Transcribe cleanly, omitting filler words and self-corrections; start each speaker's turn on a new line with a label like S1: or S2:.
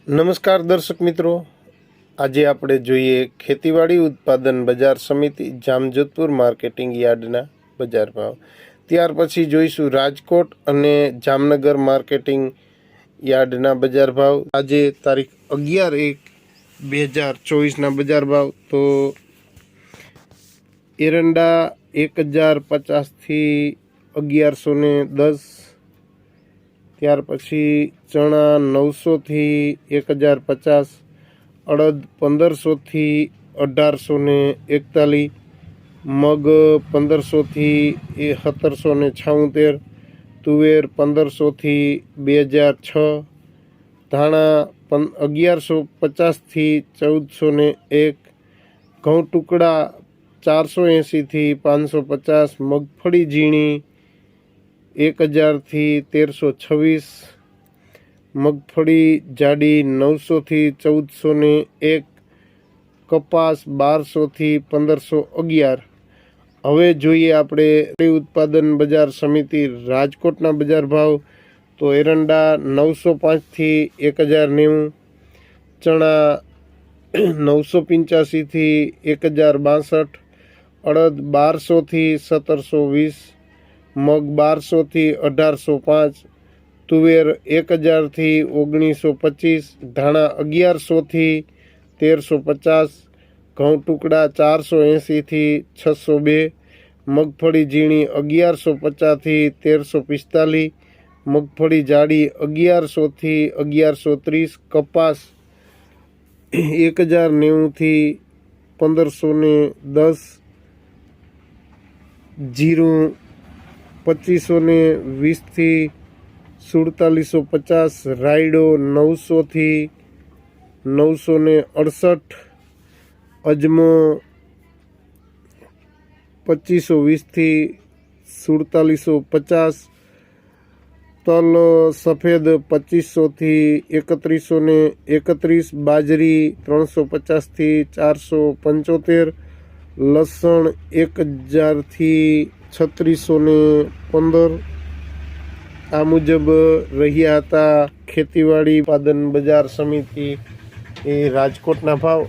S1: નમસ્કાર દર્શક મિત્રો, આજે આપણે જોઈએ ખેતીવાડી ઉત્પાદન બજાર સમિતિ જામજોધપુર માર્કેટિંગ યાર્ડના બજાર ભાવ. ત્યાર પછી જોઈશું રાજકોટ અને જામનગર માર્કેટિંગ યાર્ડના બજાર ભાવ. આજે તારીખ 11/1/2024ના બજાર ભાવ. તો એરંડા 1050થી 1110. ત્યાર પછી ચણા 900થી 1050, અડદ 1500થી 1841, મગ 1500થી 1776, તુવેર 1500થી 2006, ધાણા 1150થી 1401, ઘઉં ટુકડા 480થી 550, મગફળી ઝીણી 1000થી 1326, મગફળી જાડી 900થી 1401, કપાસ 1200થી 1511. હવે જોઈએ આપણે ઉત્પાદન બજાર સમિતિ રાજકોટના બજાર ભાવ. તો એરંડા 905થી 1090, ચણા 985થી 1062, અડદ 1200થી 1720, મગ 1200થી 1805, તુવેર 1000થી 1925, ધાણા 1100થી 1350, ઘઉં ટુકડા 480થી 602, મગફળી ઝીણી 1150થી 1345, મગફળી જાડી 1100થી 1130, કપાસ 1090થી 1510, જીરું 2520થી 4750, રાયડો 900થી 968, અજમો 2520થી 4750, તલ સફેદ 2500થી 3131, બાજરી 350થી 475, લસણ 1000થી 3615. આ મુજબ રહ્યા હતા ખેતીવાડી ઉત્પાદન બજાર સમિતિ એ રાજકોટના ભાવ.